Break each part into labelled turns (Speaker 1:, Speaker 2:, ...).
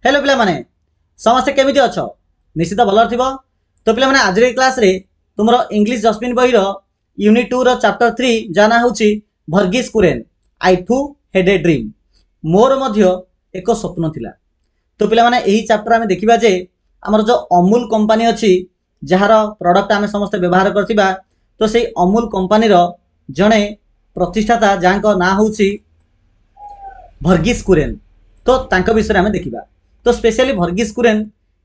Speaker 1: Hello पिला माने समस्ते केमिति अछ निश्चित भल थिबो। तो पिला माने आज क्लास रे तुमरो इंग्लिश जस्मिन बही रो यूनिट 2 रो चैप्टर 3 जाना होची भर्गीस कुरेन आई टू हेड ए ड्रीम मोर मध्य एक स्वप्न थिला। तो पिला माने एही चैप्टर आमे देखिबा जे हमर जो अमूल कंपनी अछि जहार प्रोडक्ट आमे समस्त व्यवहार करथिबा तो सेही अमूल कंपनी रो जणे प्रतिष्ठाता जांको ना होची भर्गीस कुरेन। तो तांको विषय आमे देखिबा। तो स्पेशली भर्गीस कुरेन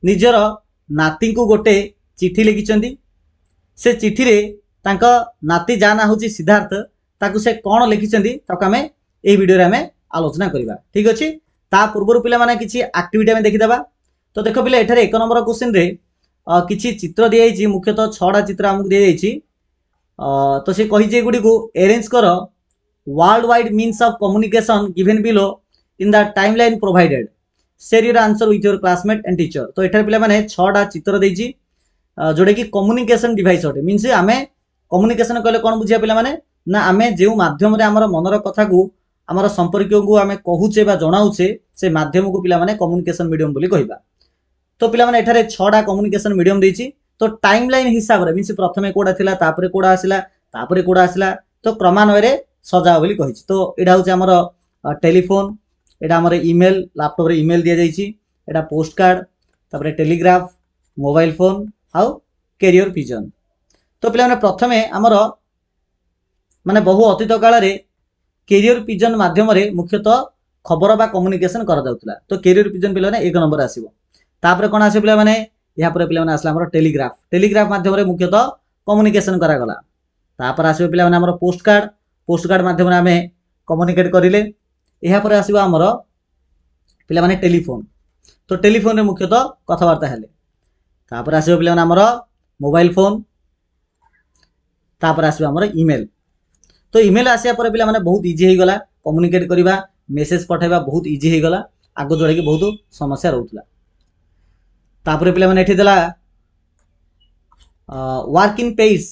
Speaker 1: निजर नाती को गोटे चिठी लिखिचंदी। से चिठी रे तांको नाती जाना होची सिद्धार्थ ताकू से कोन लिखिचंदी ताकू आमे ए वीडियो रे आमे आलोचना करिबा। ठीक अछि। ता पूर्व पिला माने किछि एक्टिविटी आमे देखि देबा। तो देखो पिला एठारे एक नंबर क्वेश्चन रे किछि चित्र दिया हिची मुख्यतः 6टा चित्र हमकु दिया हिची। तो से कहि जे गुडी को अरेंज करो world wide means of communication given below in the timeline provided share your answer with your classmate and teacher. तो एठारे पिला माने 6टा चित्र देइची जोडे कि कम्युनिकेशन डिवाइस होटे। मीन्स आमे कम्युनिकेशन कहले कोन बुझिया पिला माने ना आमे जे माध्यम रे हमर मनर कथा को हमर संपर्क को आमे कहूचे बा जणाउचे से माध्यम को पिला माने कम्युनिकेशन मीडियम बोली कहिबा। तो पिला माने एठारे 6टा कम्युनिकेशन मीडियम देइची। तो टाइमलाइन हिसाब रे मीन्स प्रथमे कोडा थिला तापरे कोडा आसिला तापरे कोडा आसिला तो क्रमान्वय रे सजा बोली कहिची। तो एडा होचे हमर टेलीफोन, एडा हमर ईमेल लैपटॉप रे ईमेल दिया जाइची, एडा पोस्ट कार्ड तापरे टेलीग्राफ मोबाइल फोन आउ कैरियर पिजन। तो पिला माने प्रथमे हमर माने बहु अतीत काल रे कैरियर पिजन माध्यम रे मुख्यतः खबर बा कम्युनिकेशन करा जाउतला। तो कैरियर पिजन पिला माने एक नंबर आसीबो। तापरे कोन आसे पिला माने या पर पिला माने आसला हमर टेलीग्राफ। टेलीग्राफ माध्यम रे मुख्यतः कम्युनिकेशन करा गला। तापर आसे पिला माने हमर पोस्ट कार्ड माध्यम रे हमें कम्युनिकेट करिले। एहा पर आसीबो हमर पिला माने टेलीफोन। तो टेलीफोन रे मुख्यतः कथावार्ता हेले। तापर आसीबो पिला माने हमर मोबाइल फोन। तापर आसीबो हमर ईमेल। तो ईमेल आसिया पर पिला माने बहुत इजी हे गला कम्युनिकेट करिबा मेसेज पठाइबा बहुत इजी हे गला। आगो जोड़े कि बहुत समस्या रहउतला। तापर पिला माने एठी देला वर्क इन पेस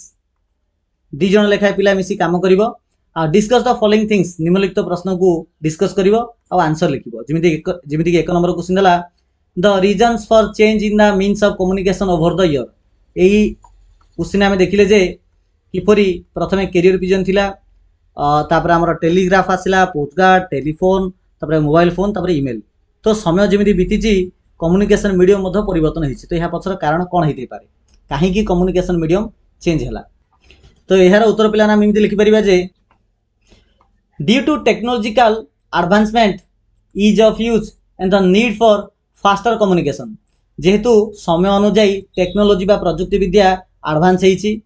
Speaker 1: दी जण लेखा पिला मिसी काम करिवो। डिस्कस द फॉलोइंग थिंग्स निम्नलिखित प्रश्न को डिस्कस करिवो आ आंसर लिखिवो। जेमिति कि एक नंबर क्वेश्चन देला the reasons for change in the means of communication over the year. एही क्वेश्चन आमे देखिले जे किपरि प्रथमे कैरियर पिजन थिला तापर हमर टेलीग्राफ आसिला पोस्ट कार्ड टेलीफोन तापर मोबाइल फोन तापर ईमेल। तो समय जेमिति बीतीची कम्युनिकेशन मीडियम मध्ये परिवर्तन होईची। तो एहा पछर कारण कोन हेते पारे काहे कि कम्युनिकेशन मीडियम चेंज हला। तो एहार उत्तर पिला ना एमिति लिखि परिबा जे due to technological advancement ease of use and the need for faster communication. जेहेतु समय अनुसार टेक्नोलॉजी बा प्रजुक्ति विद्या एडवांस होईची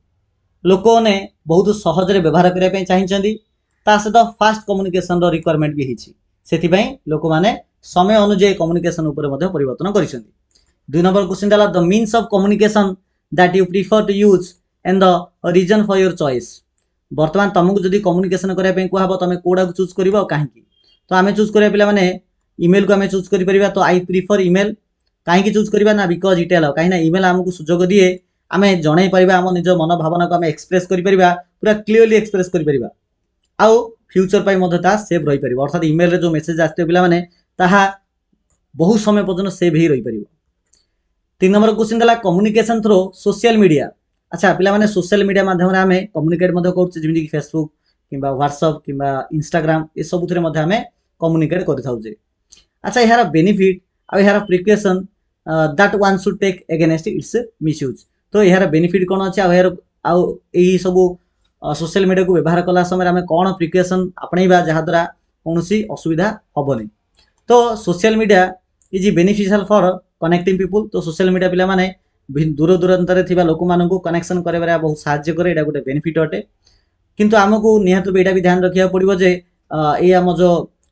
Speaker 1: लोक ने बहुत सहज रे व्यवहार करिया पय चाहिचंदी ता सहित फास्ट कम्युनिकेशन रो रिक्वायरमेंट भी होईची। सेति पय लोक माने समय अनुसार कम्युनिकेशन ऊपर मध्ये परिवर्तन करिसंदी। 2 नंबर क्वेश्चन डाला the means of communication that you prefer to use and the reason for your choice. वर्तमान तुमको जदी कम्युनिकेशन करिया पय को हबो तमे कोडा को चूज करबो काहे कि। तो आमे चूज करिया पिला माने ईमेल को आमे चूज करि परिबा। तो आई प्रिफर ईमेल काहे कि चूज करबा ना बिकॉज़ इट अलाउ काहे ना ईमेल हमको सुजोग दिए आमे जणाई परिबा हम निज मन भावना को आमे एक्सप्रेस करि परिबा पूरा क्लियरली एक्सप्रेस करि परिबा आउ फ्यूचर पय मध्ये ता सेव रहि परिबा। अर्थात ईमेल रे जो मेसेज आस्ते पिला माने ताहा बहुत समय पर्यंत सेव ही रहि परिबो। 3 नंबर क्वेश्चन दला कम्युनिकेशन थ्रू सोशल मीडिया। अच्छा पिला माने सोशल मीडिया माध्यम रे हमें कम्युनिकेट मध्ये करछ जेमिति कि फेसबुक किबा व्हाट्सएप किबा इंस्टाग्राम ए सब थरे मध्ये हमें कम्युनिकेट करि थाउ जे। अच्छा यार बेनिफिट आ यार precaution that one should take against its misuse. तो यार बेनिफिट कोन अछि आ यार आ एही सब सोशल मीडिया को व्यवहार कला समय हमें कोन प्रिकॉशन आपणैबा जहा द्वारा कोनोसी असुविधा हबोनी। तो social media is beneficial for connecting people. तो सोशल मीडिया पिला माने दूर दूरांतर थिबा लोक माननकु कनेक्शन करबारे बहुत सहाय्य करे एडा गोटे बेनिफिट अटे। किंतु हमकु निहत एडा भी ध्यान रखिया पड़िबो जे ए हम जो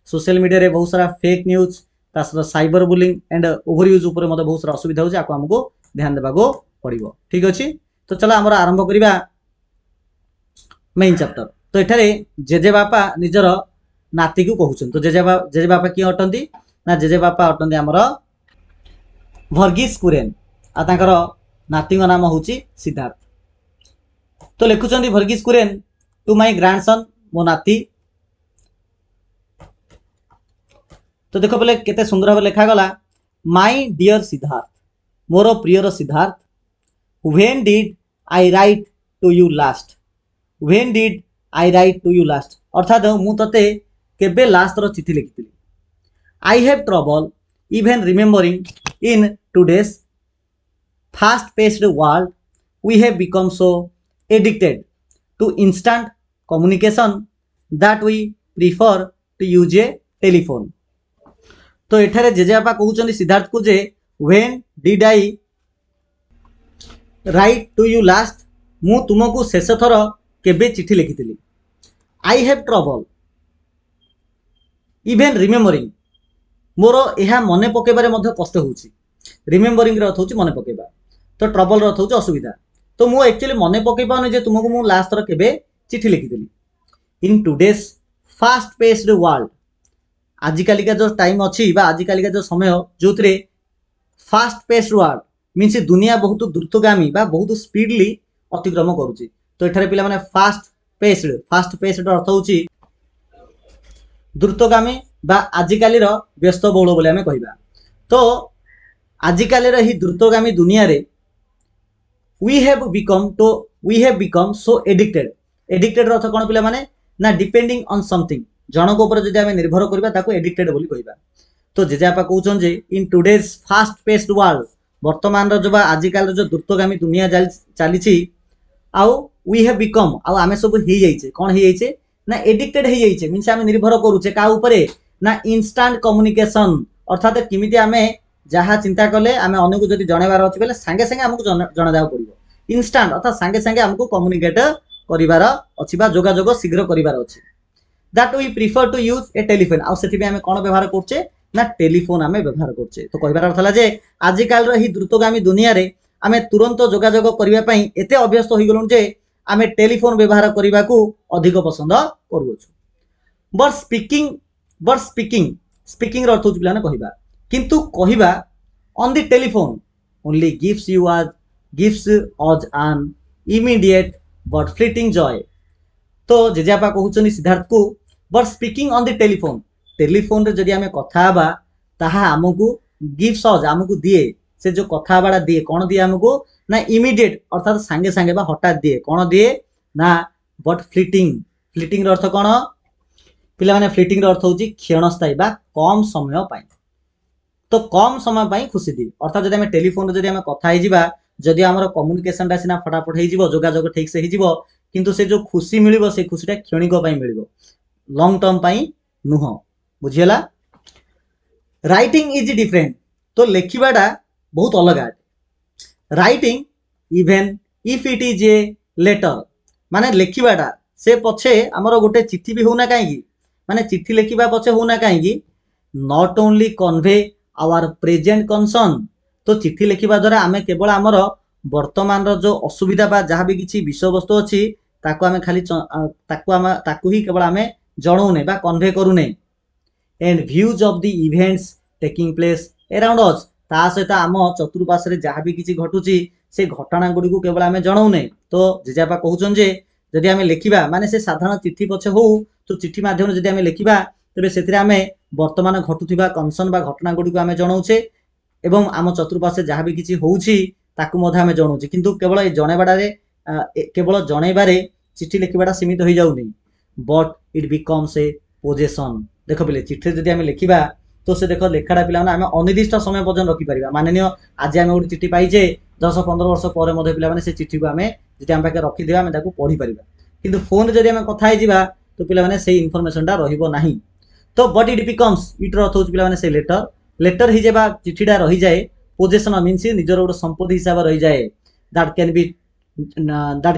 Speaker 1: सोशल मीडिया रे बहुत सारा फेक न्यूज तासर cyber bullying and over use ऊपर मते बहुत सारा असुविधा होजे आको हमकु ध्यान देबाको पड़िबो। ठीक अछि। तो चला हमर आरंभ करिबा मेन चैप्टर। तो एठारे जेजे बापा निजर नाती को कहउछन। तो जेजे बापा की अटंती ना जेजे बापा अटंती हमर भर्गीस कुरेन आ तांकर नाती नाम होची सिद्धार्थ। तो लिखुचंदी भर्गीस कुरेन टू माय ग्रैंडसन मो नाती। तो देखो पहले केते सुंदर भाव लिखा गला माय डियर सिद्धार्थ, मोर प्रियर Siddharth, when did I write to you last, when did I write to you last अर्थात मु तते केबे लास्ट रो चिठी लिखिथिली। I have trouble even remembering in today's fast paced world we have become so addicted to instant communication that we prefer to use a telephone. तो एठारे जेजेबापा कहउचंदी सिद्धार्थ को जे when did I write to you last, मु तुमको शेष थर केबे चिठी लिखिथिली। I have trouble even remembering, मोर यह मन पकेबारे मध्य कष्ट होउची। रिमेम्बरिंग रे अर्थ होउची मन पकेबा, तो ट्रबल रे अर्थ होउची असुविधा। तो मु एक्चुअली मन पके पाउनी जे तुमको मु लास्ट थर केबे चिठी लिखिथिली। In today's fast paced world, आजिकाली का जो टाइम अच्छी बा आजिकाली का जो समय जो फास्ट पेस्ड वर्ल्ड मीन्स दुनिया बहुत द्रुतगामी बा बहुत स्पीडली अतिक्रम करुच्ची। तो एठारे पिला माने फास्ट पेस्ड अर्थ होउची द्रुतगामी बा आजिकाली रो व्यस्त बहुल बोली आमे कहिबा। तो आजिकाली रो ही द्रुतगामी दुनिया रे we have become so addicted. Addicted अर्थ कोन पिला माने ना डिपेंडिंग ऑन समथिंग, जनक ऊपर जदि आमे निर्भर करबा ताको एडिक्टेड बोली कहिबा। तो जेजापा कहउछन जे in today's fast paced world, वर्तमान रो जो आजिकाल जो द्रुतगामी दुनिया चली छी आउ वी हैव बिकम आउ आमे सब हे जाइछे कोन हे जाइछे ना एडिक्टेड हे जाइछे मींस आमे निर्भर करूछे का ऊपरे ना इंस्टेंट कम्युनिकेशन अर्थात किमिति आमे जहा चिंता कले आमे अन्य को जदि जणेबार अछि बेले संगे संगे हमकु जणा दाउ पड़िबो। इंस्टेंट अर्थात संगे संगे हमकु कम्युनिकेट करिवार अछि बा जोगाजोग शीघ्र करिवार अछि। That we prefer to use a telephone, आउ सेति आमे कोन व्यवहार करछे ना टेलीफोन आमे व्यवहार करछे। तो कहिबार अर्थ हला जे आजिकाल रो ही द्रुतगामी दुनिया रे आमे तुरंत जोगाजोग करिवा पई एते अभ्यस्त होई गेलुन जे आमे टेलीफोन व्यवहार करिबा को अधिक पसंद करूछु। बट स्पीकिंग रो अर्थ होछ पिलाने कहिबा, किंतु कहिबा on the telephone only gives us an immediate but fleeting joy. तो जेजेपा कहउछनी सिद्धार्थ को but speaking on the telephone, telephone रे जदि आमे कथा बा ताहा हमकु गिव्स अस हमकु दिए, से जो कथा बाड़ा दिए कोन दिए हमकु ना इमीडिएट अर्थात संगे संगे बा हठात दिए कोन दिए ना बट फ्लीटिंग रो अर्थ कोन पिला माने फ्लीटिंग रो अर्थ होची क्षणस्थायी बा कम समय पाई। तो कम समय पाई खुशी दी अर्थात जदि आमे टेलीफोन रे जदि आमे कथा हे जिबा जदि हमर कम्युनिकेशन रा सिना फटाफट हे जिवो जोगाजोग ठीक से हे जिवो किंतु से जो खुशी मिलिबो से खुशीटा क्षणिक पाई मिलिबो, लॉन्ग टर्म पाई नुह। बुझियला। राइटिंग इज डिफरेंट, तो लेखिबाटा बहुत अलग। Writing even if it is a letter, माने लेखिबाटा से पछे हमर गोटे चिट्ठी भी होना काहेकि माने चिट्ठी लेखिबा पछे होना काहेकि not only convey our present concern. तो चिट्ठी लेखिबा द्वारा आमे केवल हमर वर्तमान रो जो असुविधा बा जहाँ भी किसी विषय वस्तु अछि ताको आमे खाली ताको ही केवल आमे जणौने बा कन्वे करूने। And views of the events taking place around us, ता सहित आम चतुर्पार्श्व रे जहाँ भी किसी घटुची से घटना गुडी को केवल आमे जणौने। तो जेजापा कहउछन जे जदि आमे लेखिबा माने से साधारण चिट्ठी पछे हो तो चिट्ठी माध्यम जदि आमे लेखिबा तबे सेतिरे आमे वर्तमान घटुथिबा कंसर्न बा घटना गुडी को आमे जणौछे एवं आम चतुर्पार्श्व जहाँ भी किसी होउची ताकू मध्य आमे जणौछे। किंतु केवल ए जणेबाडारे केवल जणेबारे चिट्ठी लेखिबाटा सीमित हो जाउनी, but it becomes a possession. देखो पिले चिट्ठी जदि आमे लेखिबा तो से देखो लेखाटा पिला माने आमे अनिर्दिष्ट समय पर्यंत रखि परिबा। माननीय आज आमे गोटे चिट्ठी पाइजे 10-15 वर्ष पर मध्य पिला माने से चिट्ठी को आमे जदि आम पाखे रखि देबा आमे ताकू पढ़ी परिबा। किंतु फोन जदि आमे कथा हे जिबा तो पिला माने से इन्फॉर्मेशनटा रहिबो नाही। तो बट इट बिकम्स इट अर्थ होच पिला माने से लेटर ही जेबा चिट्ठीटा रहि जाए, पोजेशन मीन्स निजर गोटे संपत्ति हिसाब रहि जाए। That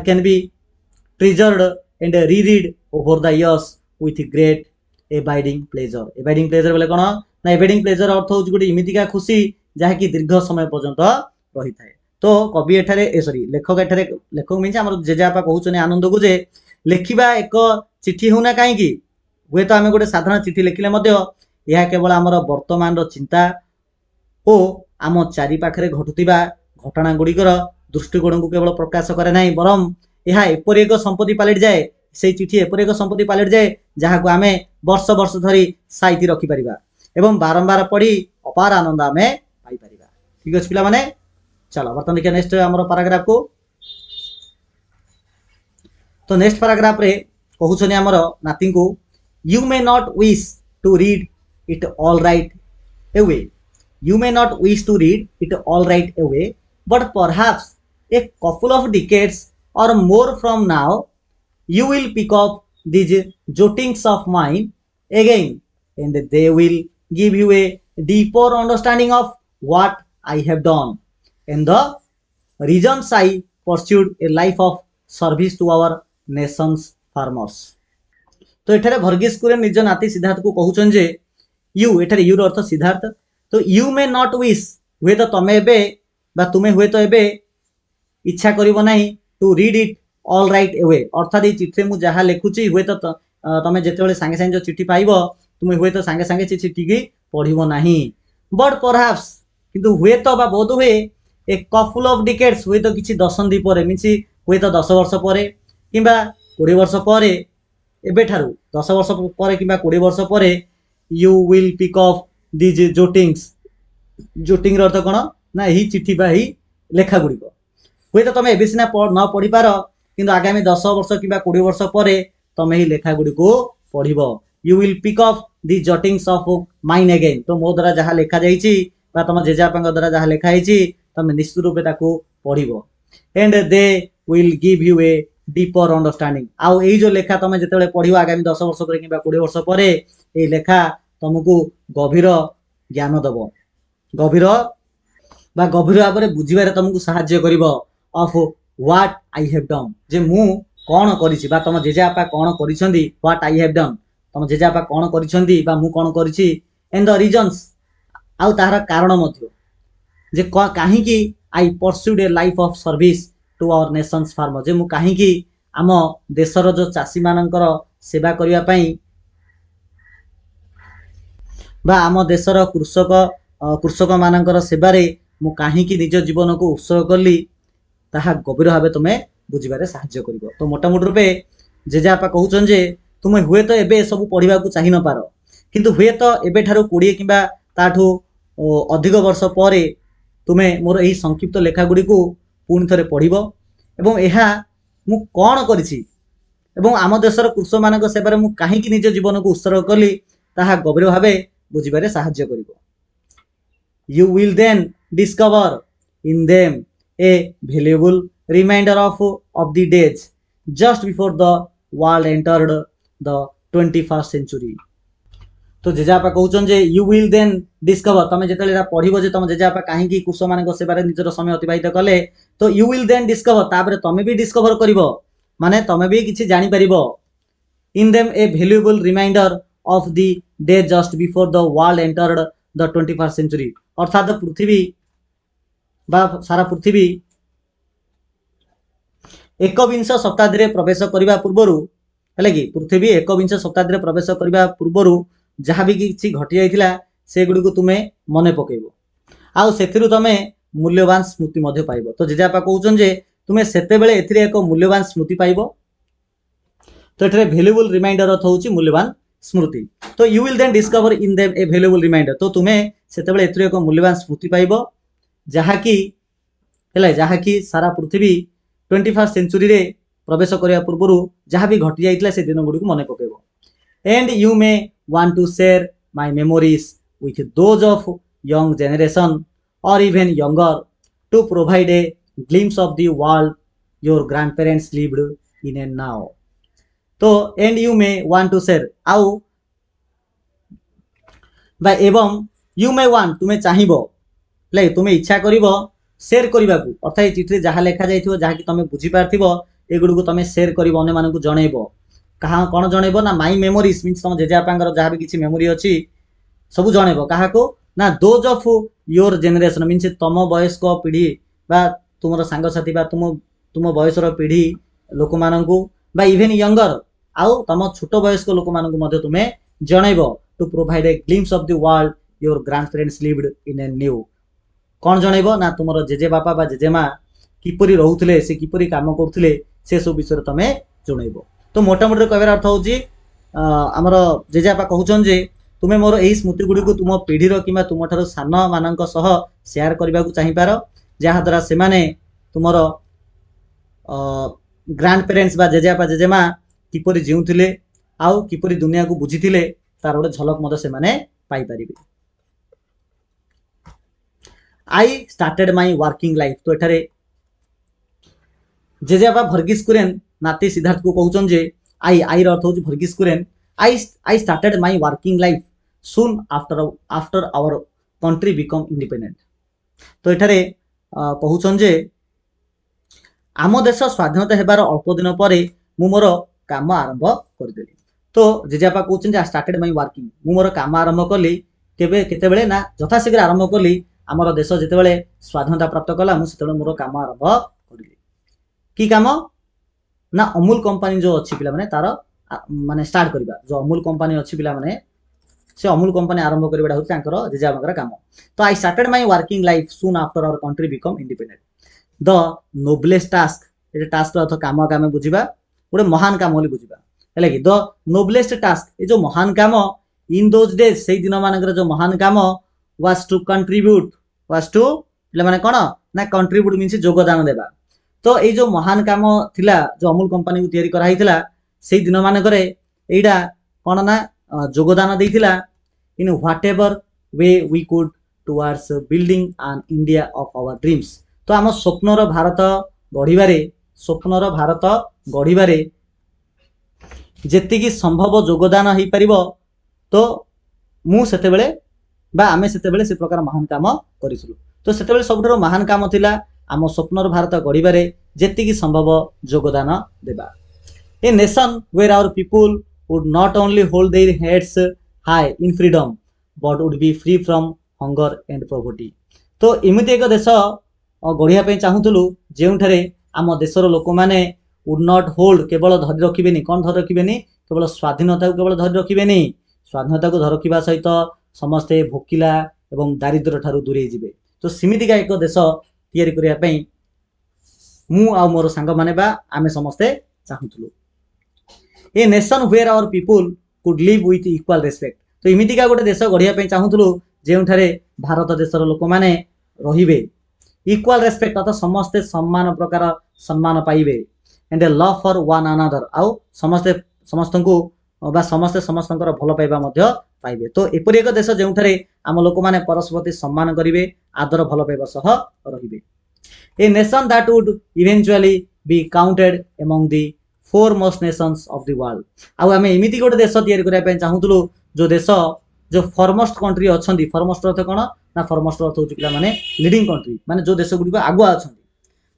Speaker 1: can be preserved and reread over the years with great abiding pleasure. Abiding pleasure बोले कोन ना एबाइडिंग प्लेजर अर्थ होच गोटे इमितिका खुशी जहा कि दीर्घ समय पर्यंत रही थाए। तो कवि एठारे लेखक मीन्स हमर जेजापा कहउछने आनंद को जे लेखिबा एक चिट्ठी होना काहेकि हुए तो आमे गोटे साधारण चिट्ठी लिखिले मध्य यह केवल आमर वर्तमान रो चिंता ओ आम चारि पाखरे घटुथिबा घटना गुड़िकर दृष्टिकोण को केवल प्रकाश करे नाही, बरम यह एपरि एक संपत्ति पालट जाए, से चिट्ठी एपरि एक संपत्ति पालट जाए जहाँ को आमे वर्ष वर्ष धरी साइति रखि परिबा एवं बारंबार पढ़ी अपार आनंद आमे ठीक अच्छे पिला माने चलो बर्तमान देखिए नेक्स्ट आमर पैराग्राफ को। तो नेक्स्ट पैराग्राफ रे कहउछनी आमर नाती को you may not wish to read it all right away you may not wish to read it all right away but perhaps a couple of decades or more from now you will pick up these jottings of mine again and they will give you a deeper understanding of what I have done and the reasons I pursued a life of service to our nation's farmers। तो एठारे भर्गीस कुरेन निज नाती सिद्धार्थ को कहउछन जे you एठारे your अर्थ सिद्धार्थ। तो you may not wish हुए तो तमे एबे बा तुमे हुए तो एबे इच्छा करिवो नाही to read it all right away अर्थात ये चिट्ठी मु जहा लेखुची हुए तो तमे जेतेबेले सांगे सांगे जो चिट्ठी पाइबो तुमे हुए तो सांगे सांगे चिट्ठी की पढिबो नाही बट परहैप्स किंतु हुए तो बा बोध हुए ए कपल ऑफ डिकेड्स हुए तो किछि दशंधि परे मींस हुए तो 10 वर्ष परे किंबा 20 वर्ष परे एबे ठारू 10 वर्ष परे किंबा 20 वर्ष परे you will pick up these jottings jotting अर्थ कौन ना यही चिट्ठी बा ही लेखा गुड़िक हुए तो तुम एबे सिना न पढ़ी पार किंतु आगामी 10 वर्ष कि 20 वर्ष पर तुम ही लेखा गुड़िक पढ़ you will pick up the jottings of mine again. तो मो द्वारा जहाँ लेखा जाइए तुम जेजेबापा द्वारा जहाँ लिखाई तुम निश्चित रूपे पढ़ and they will give U a deeper understanding आउ यही जो लेखा तुम जो पढ़ आगामी 10 वर्ष पर कि 20 वर्ष पर यही लेखा तुमको गभीर ज्ञान दब गभीर भाव में बुझे तुमको साहाय्य कर of what I have done जे मु कौन करिछि बा तुम जेजेबापा कौन करिसंदी व्हाट आई हैव डन तुम जेजेबापा कौन करिसंदी बा मु कौन करिछि एंड द रीजंस आउ तार कारण मध्य जे काहे कि I pursued a life of service to our nation's farmer जे मु काहे कि आम देशर जो चाषी मानकर सेवा करिया पई बा आम देशर कृषक मानकर सेवारे मु काहे कि निज जीवन को उत्सर्ग कली ताहा गभीर भाव तुम्हें बुझे साहाय्य कर। तो मोटामोटी रूपे जेजेबापा कहउछन जे तुम हुए तो एबे सब पढ़ा को चाह न पार किंतु हुए तो एबे ठारू 20 किंबा ताठू अधिक वर्ष पर तुम्हें मोर यही संक्षिप्त लेखा गुड़ी को पुणी थे पढ़ एवं यह मु कौन करिछि एवं आम देशर कृषक मान सेवार मु काहे कि निज जीवन को उत्सर्ग कली ताहा गभीर भाव बुझे साहाय्य कर। You will then discover in them a valuable reminder of the days just before the world entered the 21st century. तो जेजेबापा कहउछन जे यू विल देन डिस्कवर तुम जेतेले पढ़िबो जे तुम जेजेबापा काहे कि कृषक मान सेवार निजर समय अतिबाहित कले तो यू विल देन डिस्कवर तापर तुम भी डिस्कवर करिवो माने तुम भी किछि जानि परिबो in them a valuable reminder of the day just before the world entered the 21st century अर्थात पृथ्वी बा सारा पृथ्वी 21 शताब्दी रे प्रवेश करबा पूर्वरु हेले कि पृथ्वी 21 शताब्दी रे प्रवेश करबा पूर्वरु जहाँ भी किछि घटी जाइथिला से गुडी को तुमे मने पकेइबो आउ सेथिरु तमे मूल्यवान स्मृति मध्ये पाइबो। तो जेजेबापा कहउछन जे तुमे सेते बेले एथिरे एक मूल्यवान स्मृति पाइबो। तो एठरे वैल्यूएबल रिमाइंडर अर्थ होची मूल्यवान स्मृति। तो you will then discover in them a valuable reminder तो तुम्हें सेते बेले एथिरे एक मूल्यवान स्मृति पाइबो जहाँ कि सारा पृथ्वी 21st सेंचुरी रे प्रवेश करने पूर्व जहाँ भी घटी जाइए से दिन गुड़ी को मन पकेब and you may want to share my memories with those of young generation or even younger to provide a glimpse of the world your grandparents lived in and now. तो and you may want to share आउ बा एवं you may want तुम्हें चाहिबो like तुम्हें इच्छा करिवो share करने को अर्थात ये चिठी जहाँ लिखा जाइए जहाँकि तुम बुझीपार एगुड़ी को तुम शेयर कर अन्य मानक जनइब कहाँ कौन जनइब ना माई मेमोरीज मीन्स तुम जेजेबापा जहाँ भी किसी मेमोरी अच्छी सब जनइब क्या ना those of your generation means तुम वयस्क पीढ़ी बा तुम सांगसाथी बा तुम बयसर पीढ़ी लोक मानू बा इवेन यंगर आउ तुम छोट वयस्क लोक मानू तुम्हें जनइब to provide a glimpse of the world your grandparents lived in a new कौन जनइब ना तुम जेजेबापा बा जेजेमा किपरि रोहुथिले से किपरि काम करुथिले से सब विषय तुम जनइब। तो मोटामोटी कहबार अर्थ होची आमर जेजेबापा कहउछन जे तुमे मोर एई स्मृति गुडी को तुम पीढ़ी रो किबा तुम ठारो सान मानक सह शेयर करबा को चाहि पारो जहा द्वारा से माने तुमरो ग्रांड पेरेंट्स बा जेजेपा जेजेमा किपरि जीउथिले आउ किपरि दुनिया को बुझिथिले तार गोटे झलक मते से माने पाई परिबे। I started my working life तो एठारे जेजेपा भर्गीस कुरेन नाती सिद्धार्थ को कहउछन जे आई रो अर्थ होची Verghese Kurien I started my working life soon after our country become independent. तो एठारे कहउछन जे आम देश स्वाधीनता हेबार अल्प दिन परे मु मोर काम आरंभ करदेली। तो जेजेपा कहउछन जे आई स्टार्टेड माय वर्किंग मु मोर काम आरंभ कली केबे केते बेले ना यथाशीघ्र आरंभ कली आमर देश जेतेबेले स्वाधीनता प्राप्त कला मु सेतेबेले मोर काम आरंभ करली। की काम ना अमूल कंपनी जो अच्छी पिला माने तार माने स्टार्ट करबा जो अमूल कंपनी अच्छी पिला माने से अमूल कंपनी आरंभ करबा होती तांकर जेजेबाकर काम। तो I started my working life soon after our country become independent. The noblest task a task अर्थ काम काम बुझिबा गोटे महान काम बोली बुझिबा हेले कि द नोबलेस्ट टास्क ए जो महान काम इन दोज डेज से दिन मानकर जो महान काम was to contribute was to माने कोन ना कंट्रीब्यूट मीन्स योगदान देबा। तो ये जो महान काम थिला जो अमूल कंपनी को तैयारी करा हितला से दिन मानकरे एइडा कोन ना योगदान देइथिला in whatever way we could towards building an India of our dreams. तो आम स्वप्नर भारत गढ़िबारे जेतिकी संभव योगदान हो पारिबो तो मु सेतेबेले बा आमे सेतेबेले से प्रकार महान काम करिसुलु। तो सेतेबेले सबठारो महान काम थिला आम स्वप्नर भारत गढ़िबारे जेतिकी संभव योगदान देबा। A nation where our people would not only hold their heads high in freedom but would be free from hunger and poverty. तो एमिति एक देश गढ़िया पे चाहूथुलु जेउठारे आम देशर लोक माने वुड नॉट होल्ड केवल धरि रखिबेनी कोन धरि रखिबेनी केवल स्वाधीनता को केवल धरि रखिबेनी स्वाधीनता को धरि रखिबा सहित समस्ते भोकिला एवं दारिद्र्य ठारू दूरे जिवे। तो सिमितिका एक देश तैयारी करिया पई मु आ मोर संग माने बा आमे समस्ते चाहूथुलु। A nation where our people could live with equal respect. तो इमितिका गोटे देश गढ़िया पई चाहूथुलु जेउठारे भारत देशर लोक माने रहिबे इक्वल रेस्पेक्ट अर्थात समस्ते सम्मान प्रकार सम्मान पाइबे and a love for one another आउ समस्ते समस्तंकु बा समस्ते समस्तंकर भल पाइबा मध्य पाइबे। तो एपरि एक देश जेउठारे आम लोक माने परस्पर प्रति सम्मान करिवे आदर भल पाइबा सह रहिबे। ए nation that would eventually be counted among the four most Nations of the world. आउ आमे एमिति गोटे देश तैयारी करिया पय चाहूतलु जो देश जो फॉरमोस्ट कंट्री अछंती फॉरमोस्ट अर्थ कोन ना फॉरमोस्ट अर्थ होची पिला माने लीडिंग कंट्री माने जो देश गुडी को आगुआ अछंती।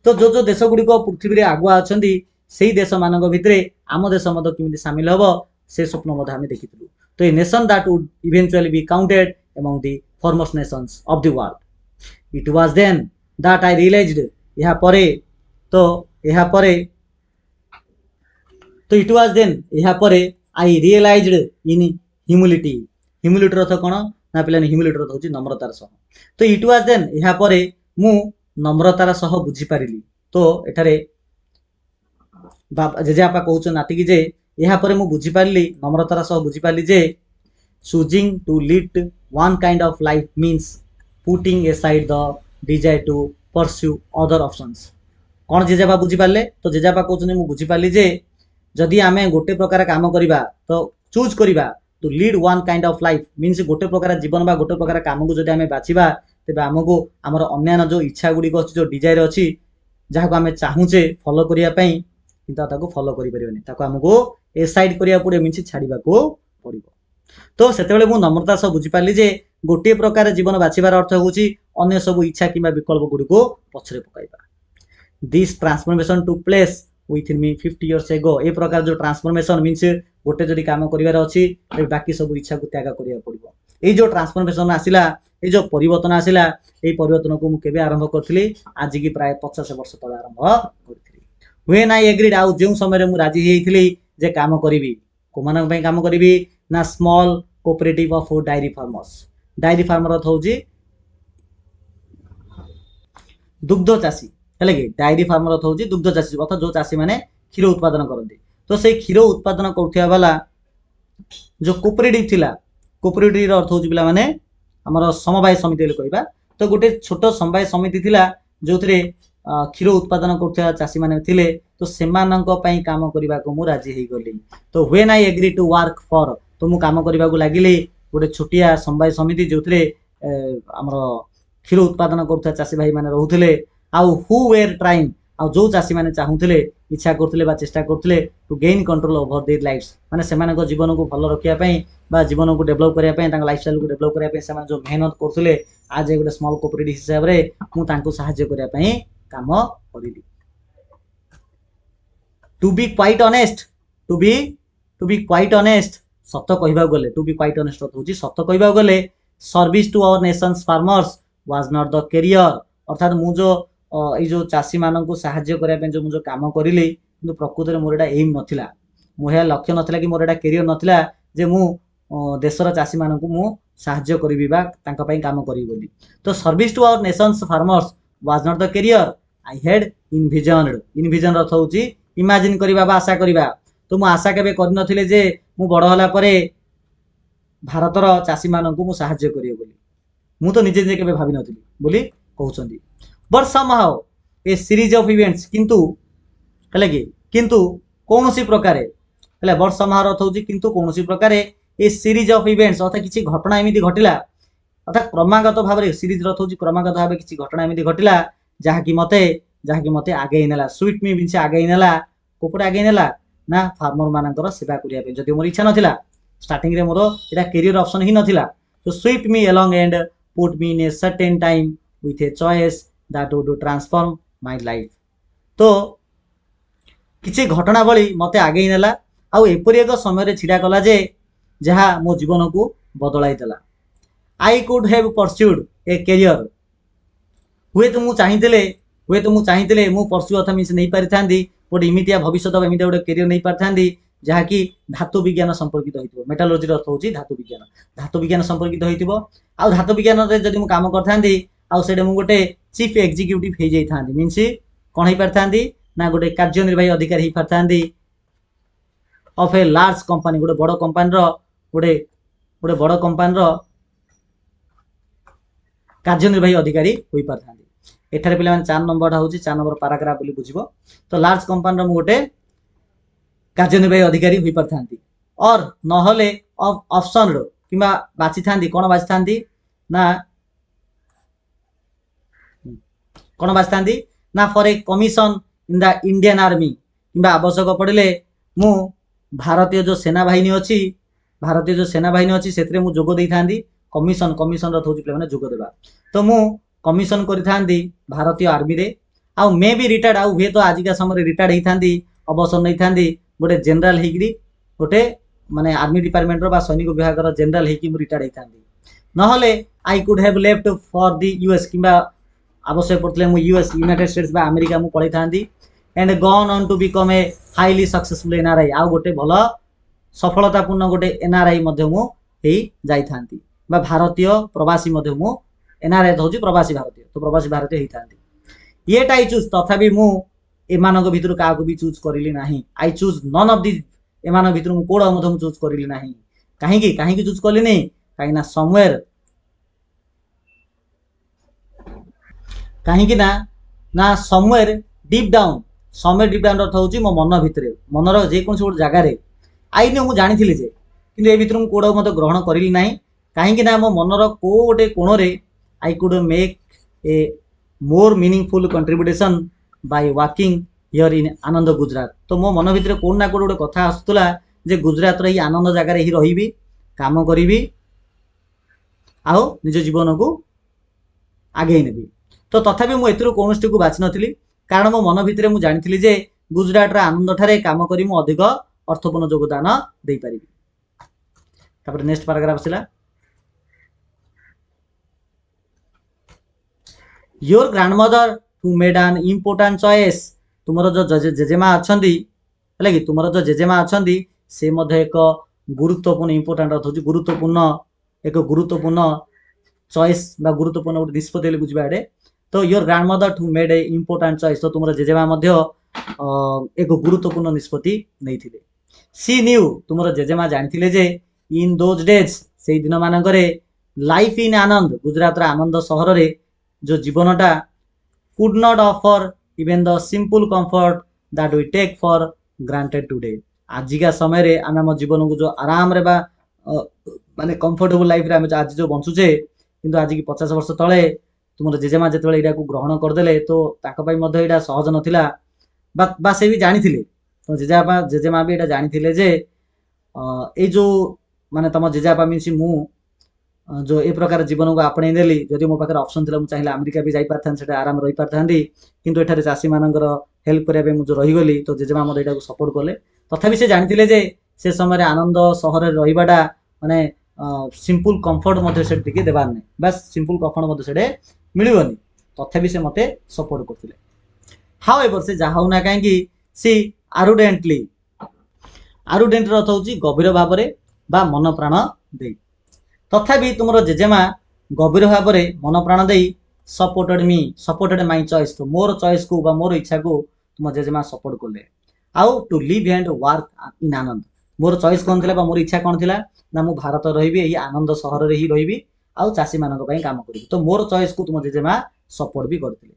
Speaker 1: तो जो देश गुडी को पृथ्वी रे आगुआ अछंती सेही देश मानक भितरे आम देश मद किमिति शामिल हबो से स्वप्न मद आमे देखितलु। तो a nation that would eventually be counted among the foremost nations of the world. It was then that I realised यहा परे इट वाज देन यहा परे I realised in humility. Humility अर्थ कोन ना पिलाने ह्यूमिलिटी अर्थ होची नम्रतार सह। तो इट वाज देन यहा परे मु नम्रतार सह बुझी पारिली। तो एठारे जेजेपा कहउछ नाती कि जे यहा परे मु बुझी पारिली नम्रतार सह बुझी पारिली जे choosing to lead one kind of life means putting aside the desire to pursue other options. कौन जेजेपा बुझी पारले तो जेजेपा कहउछ मु बुझी पारिली जे जदि आमे गोटे प्रकार काम करिबा तो चूज करिबा to lead one kind of life means गोटे प्रकार जीवन बा गोटे प्रकार काम को जदि आमे बाछिबा तेबे हमको हमर अन्यान्य जो इच्छा गुडी को जो डिजायर अछि जहा को आमे चाहूचे फॉलो करिया पई किंतु ताको फॉलो करि परिबनी ताको हमको एसाइड करिया पड़े मीन्स छाड़ीबा को पड़िबो। तो सेतेबेले मु नम्रता सब बुझी पारली जे गोटे प्रकार जीवन बाछिबार अर्थ होची अन्य सब इच्छा किबा विकल्प गुडी को पछरे पकाइबा। This transformation took place within me 50 years ago. ए प्रकार जो ट्रांसफॉर्मेशन मीन्स गोटे जदि काम करिवार अछि ते बाकी सब इच्छा को त्याग करिया पड़िबो। ए जो ट्रांसफॉर्मेशन आसिला ए जो परिवर्तन आसिला ए परिवर्तन को मु केबे आरंभ करथिली आज की प्राय 50 वर्ष तले आरंभ करथिली। व्हेन आई एग्रीड आउ जे समय मु राजी हेइथिली जे काम करिवि को मानक पय काम करिवि ना small cooperative of dairy farmers. Dairy farmer अर्थ होची दुग्ध चासी हेले कि डायरी फार्मर अर्थ होची दुग्ध चासी अर्थात जो चासी माने क्षीर उत्पादन करते। तो से क्षीर उत्पादन करथिया वाला जो कोऑपरेटिव थिला कोऑपरेटिव अर्थ होची पिला माने हमर समवाय समिति ले कहबा तो गोटे छोट समवाय समिति थिला जोथरे क्षीर उत्पादन करथया चासी माने थिले तो सेमानंक पई काम करबा को मु राजी हेई गली तो when I agree to work for तो मु काम करबा को लागिली गोटे छोटिया समवाय समिति जोथरे हमर क्षीर उत्पादन करथया चासी भाई माने रहउथिले आउ हु वेयर ट्राइंग आ जो चासी माने चाहुथिले इच्छा करथिले बा चेष्टा करथिले to gain control over their lives माने सेमानक जीवन को भलो रखिया पई बा जीवन को डेवलप करिया पई तांका लाइफस्टाइल को डेवलप करिया पई सेमान जो मेहनत करथिले आज गोटे स्मॉल कोऑपरेटिव हिसाब रे मु तांको सहाय्य करिया पई काम करिली to be quite honest to be quite honest सत कहबा गले टू बी क्वाइट ऑनेस्ट होची सत कहबा गले service to our nation's farmers was not the career अर्थात मु जो ए जो चासी मानन को सहाय्य करिया पे जो मु जो काम करिली किंतु प्रकृति रे मोर एटा एम नथिला मोहे लक्ष्य नथिला कि मोर एटा करियर नथिला जे मु देशर चासी मानन को मु सहाय्य करिबी बा तांका पई काम करिबी बोली तो service to our nation's farmers was not the career I had envision अर्थ होची इमेजिन करिबा बा आशा करिबा तो मु आशा केबे कर नथिले जे मु बड़ होला परे भारतर चासी मानन को मु सहाय्य करियो बोली मु तो निजे निजे केबे भाबी नथिली बोली कहउछंदी but somehow a series of events किंतु हले कि किंतु कोनोसी प्रकारे हले बट समहाउ अर्थ होची किंतु कोनोसी प्रकारे ए सीरीज ऑफ इवेंट्स अर्थात किछि घटना एमिति घटिला अर्थात क्रमागत भाबरे सीरीज अर्थ होची क्रमागत भाबे किछि घटना एमिति घटिला जहा कि मते आगे नेला स्वीट मी बिनसे आगे नेला कोपडा आगे नेला ना फार्मर मानकर सेवा करिया पे जदि मोर इच्छा नथिला स्टार्टिंग रे मोर एटा करियर ऑप्शन ही नथिला तो sweet me along and put me in a certain time with a choice that would transform my life तो किछि घटना बळी मते आगे नेला आ एपरि एक समय रे छिडा कला जे जहा मो जीवन को बदलाई देला I could have pursued a career हुए तो मु चाहिथिले मु परस्यू अथवा मिस नहीं पारि थांदी गोटे इमितिया भविष्य एमितिया गोटे करियर नहीं पारि थांदी जहा कि धातु विज्ञान संपर्कित होइतिबो मेटालर्जी अर्थ होची धातु विज्ञान संपर्कित होइतिबो आ धातु विज्ञान रे जदि मु काम करथांदी आ सेडे मु गोटे चीफ एग्जीक्यूटिव हे जाई थांदी मींस कोन हे पारि थांदी ना गोटे कार्यनिर्वाही अधिकारी हे पारि थांदी ऑफ ए लार्ज कंपनी गोटे बड़ कंपनी रो गोटे बड़ कंपनी रो कार्यनिर्वाही अधिकारी होई पारि थांदी एठारे पिला माने 4 नंबर होची 4 नंबर पैराग्राफ बोली बुझिबो तो लार्ज कंपनी रो गोटे कार्यनिर्वाही अधिकारी होई पारि थांदी और नहले ऑप्शन रो किबा बाछि थांदी कोन बाछि थांदी ना कोन बाछि थांदी ना for a commission in the Indian army किबा आवश्यक पड़िले मु भारतीय जो सेना बाहिनी अछि सेतरे मु जोग देई थांदी कमीशन रो होची माने जोग देबा तो मु कमीशन करि थांदी भारतीय आर्मी रे आ मे बी रिटायर्ड आ हुए तो आज का समय रिटायर्ड हेई थांदी अवसर नहीं थांदी गोटे जनरल हेगिरी गोटे माने आर्मी डिपार्टमेंट रो बा सैनिक विभाग रो जनरल हेकी मु रिटायर्ड हेई थांदी नहले I could have left for the US किबा आवश्यक पड़तले मु यूएस यूनाइटेड स्टेट्स बा अमेरिका मु पळै थांदी and gone on to become a highly successful NRI आ गोटे भलो सफलतापूर्ण गोटे एनआरआई मध्य मु हेई जाई थांदी बा भारतीय प्रवासी मध्य मु एनआरआई तो होची प्रवासी भारतीय तो प्रवासी भारतीय हेई थांदी येट आई चूज तथापि मु एमानक भितरु काको भी चूज करिली नाही I choose none of the एमान भितरु मु कोडा मध्य मु चूज करिली नाही काहेकि चूज कली नै काहे ना समवेयर काहेकि ना समवेयर डीप डाउन अर्थ होची मो मन भितरे मनर जे कोन गोटे जगह रे आई ने मु जानि थिले जे किंतु ए भितरु मु कोडा मते ग्रहण करिली नाही काहेकि ना मो मनर को गोटे कोण रे I could make a more meaningful contribution by working here in Anand Gujarat तो मो मन भितर कोन ना कोन गोटे कथा आसुतला जे गुजरात रे ही आनंद जगह रे ही रहिबी काम करिबी आउ निज जीवन को आगे नेबी तो तथापि मु एतरो कोनस्टी को बाछि नथिली कारण मो मन भितर मु जानिथिली जे गुजरात रा आनंद ठारे काम करी मु अधिक अर्थपूर्ण योगदान देई परिबी तापर नेक्स्ट पैराग्राफ छिला your grandmother who made an important choice तुमरो जो जेजेमा अछंदी हले कि तुमरो जो जेजेमा अछंदी से मध्ये एक गुरुत्वपूर्ण इम्पोर्टेंट अर्थ होची गुरुत्वपूर्ण चॉइस बा गुरुत्वपूर्ण निष्पत्ति बुझबा एडे तो your grandmother who made a important choice तो तुमरो जेजेमा मध्ये एक गुरुत्वपूर्ण निष्पत्ति नैथिले सी न्यू तुमरो जेजेमा जानिथिले जे इन दोज डेज सेई दिन मानकरे लाइफ इन आनंद गुजरात आनंद सहर रे जो जीवनटा could not offer even the simple comfort that we take for granted today. आजिका समय रे आम आम जीवन को जो आराम रे माने कंफर्टेबल लाइफ रे आम आज जो बंचुचे किंतु आज की 50 वर्ष तले तुम जेजेमा जो यहाँ ग्रहण करदे तो यहाँ सहज नाला बा से भी जानी तो जेजेमा भी यहाँ जानी जे ये जो माने तुम जेजेबापा मीन्स मु जो ए प्रकार जीवन को आपणे नेली जदि मो पाखे ऑप्शन थिला मु चाहिए अमेरिका भी जाई पारथान सेटा आराम रही पारथांदी किंतु एठारे चासी मानकर हेल्प करिया मु जो रही गली तो जेजेमा मते एटा को सपोर्ट करले तथापि से जानिथिले जे से समय आनंद सहर रे रहिबाटा माने सिंपल कंफर्ट मते से टिके देबार नै बस सिंपल कंफर्ट मते सेडे मिलिबनी तथापि से मते सपोर्ट करथिले। हाउएवर से जा होना काहे कि सी आरुडेंटली आरुडेंट रो अर्थ होची गभीर भाव रे बा मन प्राण देई तथापि तुम जेजेमा गभीर भाव में मन प्राण दे सपोर्टेड माई चॉइस तो मोर चॉइस को बा मोर इच्छा को तुम जेजेमा सपोर्ट कले आउ to live and work in Anand more choice कौन थिला बा मोर इच्छा कौन थिला ना मु भारत रही यही आनंद सहर रे ही रही आउ चासी मानक पई काम करी तो मोर चॉइस को तुम जेजेमा सपोर्ट भी करथिले।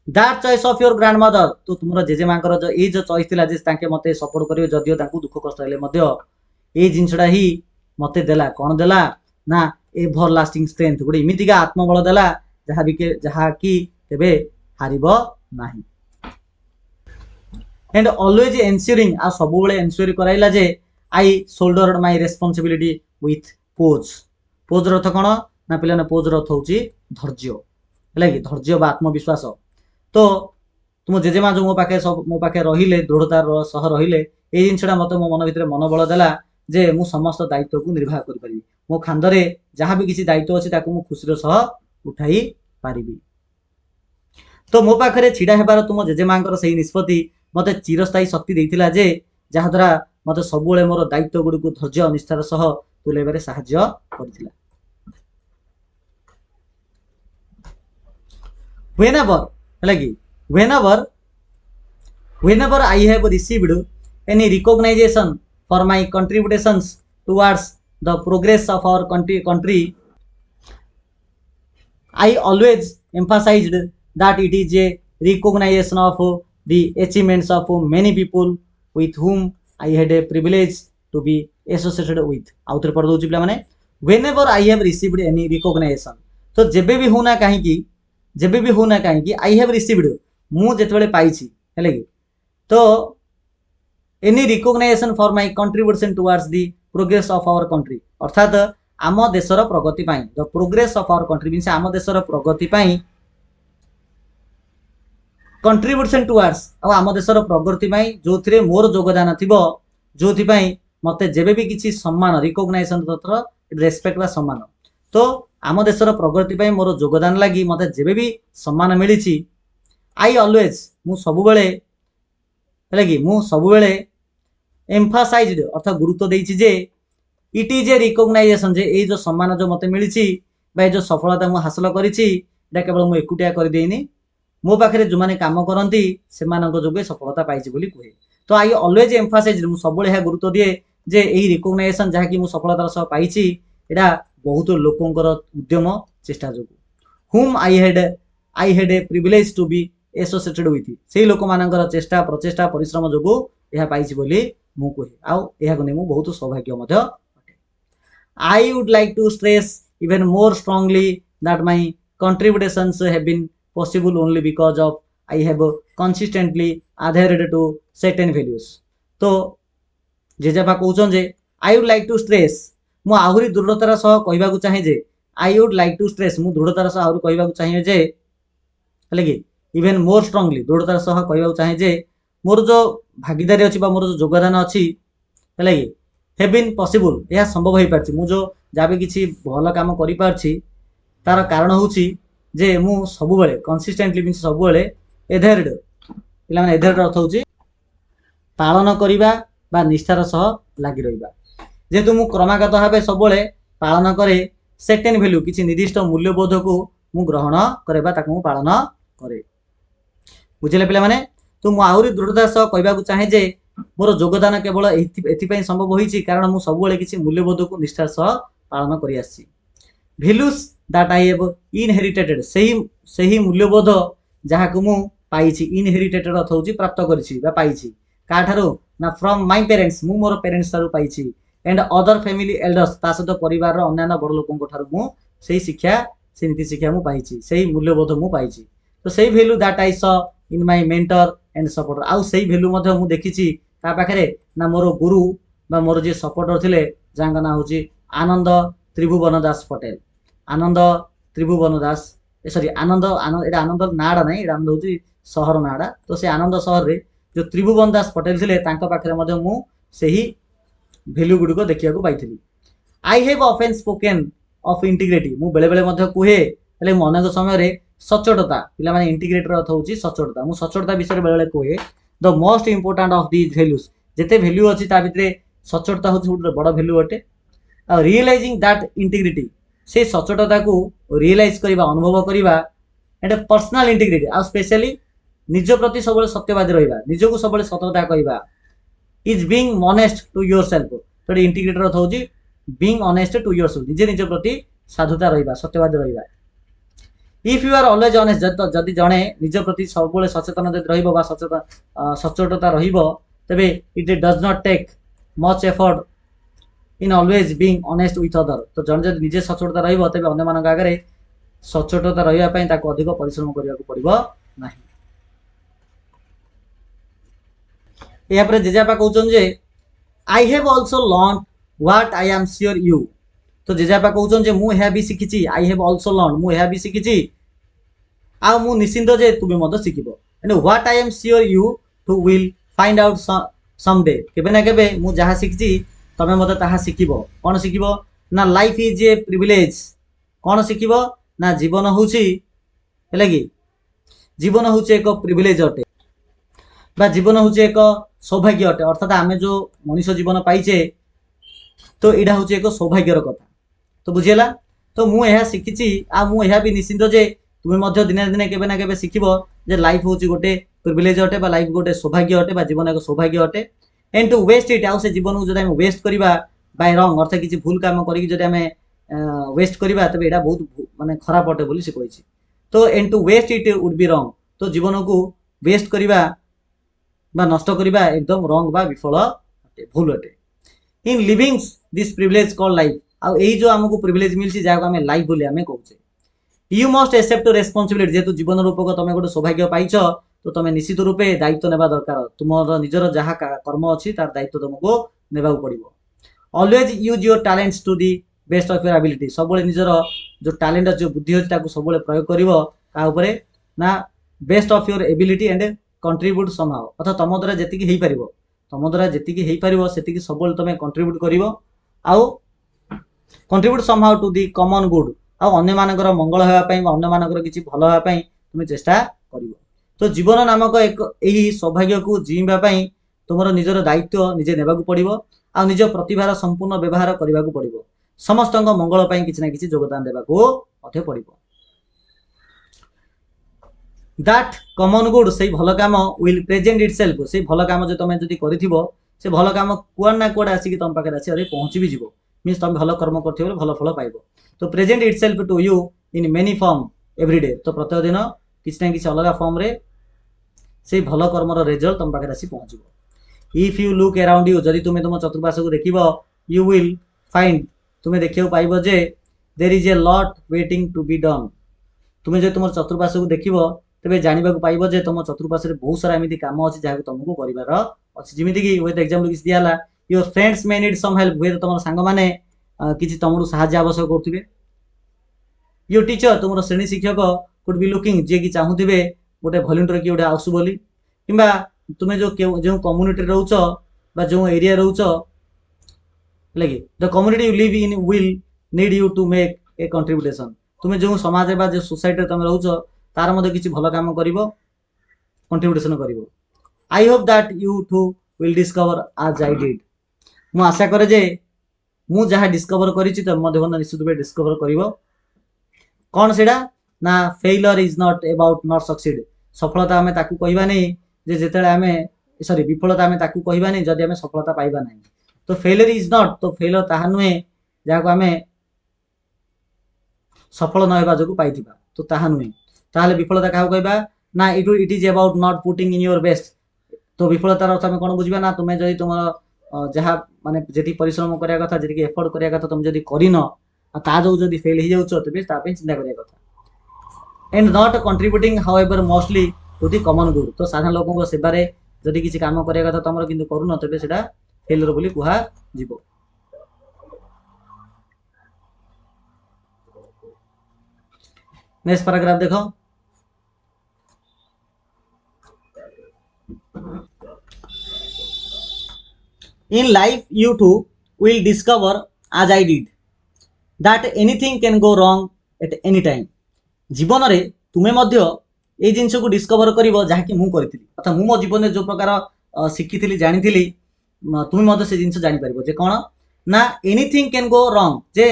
Speaker 1: That choice of your grandmother तो तुम जेजेमा जो ये जो चॉइस थिला जे ताके मते सपोर्ट करिवे जदियो ताकू दुख कष्ट हेले मध्य ए जिंसडा ही मते देला कोन देला ना एभर लास्टिंग स्ट्रेंथ गोटे इमितिका आत्मबल देला जहा कि केबे हारिबो नाही एंड ऑलवेज एन्श्योरिंग आ सब बेले एन्श्योर कराइला जे I shouldered my responsibility with poise poise अर्थ कोन ना पिलाने पोज अर्थ होची धैर्य हैला कि धैर्य बा आत्मविश्वास तो तुम जेजेमा जो मो पाखे रहिले दृढ़तार सह रहिले ए जिनसडा मते मो मन भितर मनोबल देला जे मु समस्त दायित्व को निर्वाह करि परिबी मो खांदरे जहाँ भी किसी दायित्व अच्छे ताकू मु खुशी सह उठाई पारिबी। तो मो पाखरे छिड़ा हेबार तुम जेजेमांकर सही निष्पत्ति मते चिरस्थायी शक्ति देइथिला जे जहा द्वारा मते सबुले मोर दायित्व गुडी को धैर्य निष्ठार सह तुलेबारे सहाय्य करथिला। whenever I have received any recognition for my contributions towards the progress of our country, I always emphasized that it is a recognition of the achievements of many people with whom I had a privilege to be associated with. आउथरे पढ़ दोची पिला माने whenever I have received any recognition तो जेबे भी होना कहीं I have received मु जेतबेले पाइछि हेले कि तो any recognition for my contribution towards the progress of our country अर्थात आम देशर प्रगति पाई the progress of our country means आम देशर प्रगति पाई कंट्रीब्यूशन टुवर्ड्स आम देशर प्रगति पाई जो थिरे मोर योगदान थिबो जोथि पाई मते जेबे भी किछि सम्मान रिकॉग्नाइजेशन तत्र रेस्पेक्ट बा सम्मान तो आम देशर प्रगति पाई मोर योगदान लागि मते जेबे भी सम्मान मिलिछि आई ऑलवेज मु सबु बेले हेले कि मु सबु बेले एम्फासाइज्ड अर्थात गुरुत्व देइछि जे इट इज ए रिकॉग्नाइजेशन जे ए जो सम्मान जो मते मिलिछि बा जो सफलता मु हासिल करिछि एटा केवल मु एकुटिया कर देइनी मो पाखरे जो माने काम करंती से मानक जोगे सफलता पाइछि बोली कहे तो आई ऑलवेज एम्फासाइज्ड मु सबले हा गुरुत्व दिए जे एही रिकॉग्नाइजेशन जहा कि मु सफलतार सह पाइछि एटा बहुत लोकंकर उद्यम चेष्टा जोगु whom I had a privilege to be associated with सेही लोक मानकर चेष्टा प्रचेष्टा परिश्रम जोगु एहा पाइछि बोली मु कहे आउ एहा को ने मु बहुत सौभाग्य मध्य I would like to stress even more strongly that my contributions have been possible only because of I have consistently adhered to certain values. तो जेजेबा कहउछन जे I would like to stress मु आहुरी दृढ़तार सह कहबा को चाहे जे I would like to stress मु दृढ़तार सह आहुरी कहबा को चाहे जे हले कि इवन मोर स्ट्रांगली दृढ़तार सह कहबा को चाहे जे मोर जो भागीदारी अछि बा मोर जो योगदान अछि हले कि have been possible यह संभव हो पारछि मु जो जाबे किछि भल काम करि पारछि तार कारण होछि जे मु सबु बेले कंसिस्टेंटली मीन्स सबु बेले एधेर्ड पिला माने एधेर्ड अर्थ होछि पालन करिबा बा निष्ठार सह लागि रहिबा जेतु मु क्रमागत भाबे सबु बेले पालन करे सर्टेन वैल्यू किछि निर्दिष्ट मूल्यबोध को मु ग्रहण करे बा ताकू पालन करे बुझिले पिला माने तो मु आहुरी दृढ़ता सह कहबा को चाहे जे मोर योगदान केवल एथि संभव होइछि कारण मु सबुले किछि मूल्यबोध को निष्ठार सह पालन करि आछि values that I have inherited सही मूल्यबोध जहाँ को मु पाइछि inherited अर्थ होछि प्राप्त करिछि बा पाइछि का ठारो ना from my parents मु मोर parents ठारो पाइछि and other family elders ता सहित परिवार रो अन्य बड़ लोकन ठारो मु सही शिक्षा से नीति शिक्षा मु पाइछि सही मूल्यबोध मु पाइछि तो सही value that I saw in my mentor and supporter आउ सही वैल्यू मध्ये मु देखिछि ता पाखरे ना मोर गुरु बा मोर जे सपोर्टर थिले जांगा ना होछि आनंद त्रिभुवन दास पटेल आनंद त्रिभुवन दास सॉरी आनंद आनंद एटा आनंद नाडा नै एटा आनंद होछि शहर नाडा तो से आनंद शहर रे जो त्रिभुवन दास पटेल थिले तांका पाखरे मध्ये मु सही वैल्यू गुडी को देखिया को पाइथिली I have often spoken of integrity मु बेले बेले मध्ये कुहे हेले मु अनेक समय रे सचोटता पिला माने इंटीग्रेटर अर्थ होछि सचोटता मु सचोटता विषय बेले बेले कुहे the most important of these values जेते वैल्यू अछि ता भितरे सचोटता होछि ଗୋଟେ बड़ वैल्यू अटे आ रियलाइजिंग दैट इंटीग्रिटी से सचोटता को रियलाइज करबा अनुभव करबा एटा पर्सनल इंटीग्रिटी आ स्पेशली निज प्रति सबले सत्यवादी रहिबा निज को सबले सतता कहबा is being honest to yourself तो इंटीग्रेटर अर्थ होछि बीइंग ऑनेस्ट टू योरसेल्फ निज निज प्रति साधुता रहिबा सत्यवादी रहिबा if you are always honest जदि जणे निज प्रति सबले सचेतन जदि रहिबो बा सचोटता रहिबो तबे it does not take much effort in always being honest with other तो जण जदि निजे सचोटता रहिबो तबे अन्य मानक आगरे सचोटता रहिबा पई ताको अधिक परिश्रम करिया को पड़िबो नाही या पर जेजापा कहउछन जे I have also learn what I am sure you तो जेजापा कहउछन जे मु हे भी सिखिछि आई हैव आल्सो लर्न मु हे भी सिखिछि आ मु निश्चिंत जे तुबे मद सिखिबो and what I am sure you too will find out some day केबे ना केबे मु जहा सिखिछि तमे मद ताहा सिखिबो कोन सिखिबो ना लाइफ इज ए प्रिविलेज कोन सिखिबो ना जीवन होछि हेला कि जीवन होछि एक प्रिविलेज अटे बा जीवन होछि एक सौभाग्य अटे अर्थात आमे जो मनुष्य जीवन पाइछे तो एडा होछि एक सौभाग्यर कथा तो बुझियला तो मु एहा सिखिछि आ मु एहा भी निश्चिंत जे तुमे मध्य दिने दिने केबे ना केबे सिखिबो जे लाइफ होछि गोटे प्रिविलेज अटे बा लाइफ गोटे सौभाग्य अटे बा जीवन एक सौभाग्य अटे एंड टू वेस्ट इट आउ से जीवन को जदि हम वेस्ट करबा बाय रॉन्ग अर्थ किछि भूल काम करी जदि हम वेस्ट करबा तबे एडा बहुत माने खराब अटे बोली से कहिछि तो and to waste it would be wrong तो जीवन को वेस्ट करबा बा नष्ट करबा एकदम रॉन्ग बा विफल अटे भूल अटे in living this privilege called life आ एई जो हमको प्रिविलेज मिलछि जाको हमें लाइफ बोली हमें कहउछे यू मस्ट एक्सेप्ट रेस्पोंसिबिलिटी जेतु जीवन रूपक तमे गोटे सौभाग्य पाइछ तो तमे निश्चित रूपे दायित्व नेबा दरकार तुमर निजर जहा कर्म अछि तार दायित्व तुमको नेबा पड़िबो always use your talents to the best of your ability सबले निजर जो टैलेंट अछि जो बुद्धि अछि ताको सबले प्रयोग करिवो का ऊपरे ना best of your ability and contribute somehow अथा तम द्वारा जेतिकी हेई परिबो तम द्वारा जेतिकी हेई परिबो सेतिकी सबले तमे कंट्रीब्यूट करिवो आउ contribute somehow to the common good आउ अन्य मानकर मंगल हेबा पई अन्य मानकर किछि भलो हेबा पई तुमे चेष्टा करिवो तो जीवन नामक एक एही सौभाग्य को जीवा पई तुमर निजर दायित्व निजे नेबा को पड़िबो आ निज प्रतिभार संपूर्ण व्यवहार करबा को पड़िबो समस्तक मंगल पई किछि ना किछि योगदान देबा को अथे पड़िबो दैट कॉमन गुड से भल काम विल प्रेजेंट इटसेल्फ से भल काम जो तुम जदि करिथिबो से भल काम कुआड ना कुआड आसी कि तुम पाखे आसी अरे पहुंची भी जीवो मींस तुम भल कर्म करथिबो भल फल पाइबो तो present itself to you in many form every day तो प्रत्येक दिन किछि ना किछि अलग फॉर्म रे से भल कर्मर रिजल्ट तुम पाखे आसी पहुंचबो if you look around you जदि तुम तुम चतुर्पार्श को देखिबो यू विल फाइंड तुम देखियो पाइबो जे there is a lot waiting to be done तुम जे तुम चतुर्पार्श को देखिबो तबे जानिबा को पाइबो जे तुम चतुर्पार्श रे बहुत सारा एमिति काम अछि जाहा तुमको करिवार अछि जिमिति कि विथ एग्जांपल किछि दियाला your friends may need some help वे तुम संग माने किछि तुमरो सहायता आवश्यक करथिबे योर टीचर तुमरो श्रेणी शिक्षक कुड बी लुकिंग जे कि चाहुथिबे गोटे वॉलंटियर कि गोटे आसु बोली किबा तुमे जो जो कम्युनिटी रहउछ बा जो एरिया रहउछ लगी the community you live in will need you to make a contribution तुमे जो समाज बा जो सोसाइटी तुम रहउछ तार मध्ये किछि भलो काम करिवो कंट्रीब्यूशन करिवो I hope that you too will discover as I did मु आशा करे जे मु जहा डिस्कवर करिछि त मध्ये भन्न निश्चित रूपे डिस्कवर करिवो कोन सेडा ना failure is not about not succeed सफलता हमें ताकू कहबा नै जे जेतेले हमें सॉरी विफलता हमें ताकू कहबा नै जदि हमें सफलता पाइबा नै तो फेलियर इज नॉट तो फेलियर ताहा नुहे जाको हमें सफल न हेबा जोगु पाइथिबा तो ताहा नुहे ताहले विफलता काहा कहबा ना it is about not putting in your best तो विफलतार अर्थ आम कौन बुझा ना तुम्हें जदि तुम जहाँ माने जी परिश्रम करा कथा जी एफर्ट करा कथा तुम जदि कर ता जो जदि फेल हो जाउछ तेबे तापे चिंता करिया कथा and not contributing however mostly to the common good तो साधारण लोगों को सेवारे जदि किसी काम करिया कथा तुम किंतु करूनो तेबे सेटा फेलियर बोली कुहा जीवो नेक्स्ट पैराग्राफ देखो In life, you too will discover, as I did, that anything can go wrong at any time. जीवन रे तुमे मध्य ए जिनस को डिस्कवर करिवो जहाँकि मु करथिली अर्थात मु मो जीवन जो प्रकार शिखिथिली जानिथिली तुमे मध्य से जिनस जानि परिबो जे कोन ना एनीथिंग कैन गो रॉन्ग जे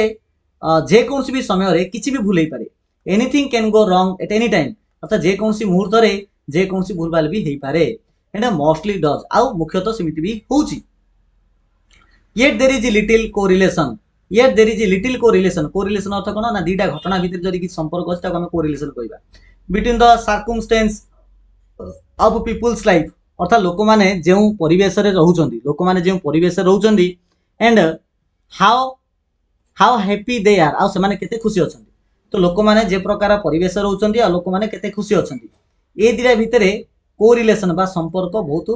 Speaker 1: जे कोनसी भी समय रे किछि भी भूल पारे anything can go wrong at any time अर्थात जे कोनसी मुहूर्त रे जे कोनसी भूलभाल भी हेई पारे एंड मोस्टली डज आउ मुख्यतः समिति भी होउची yet there is little correlation yet there is little correlation अर्थ कोन ना दीटा घटना भितर जदि किछ संपर्क अछि ताको हम कोरिलेशन कहबा between the circumstance of people's life अर्थात लोक माने जेउ परिवेश रे रहउचंदी लोक माने जेउ परिवेश रे रहउचंदी and how how happy they are आ से माने केते खुशी अछंदी तो लोक माने जे प्रकार परिवेश रे रहउचंदी आ लोक माने केते खुशी अछंदी ए दीटा भितरे कोरिलेशन बा संपर्क बहुत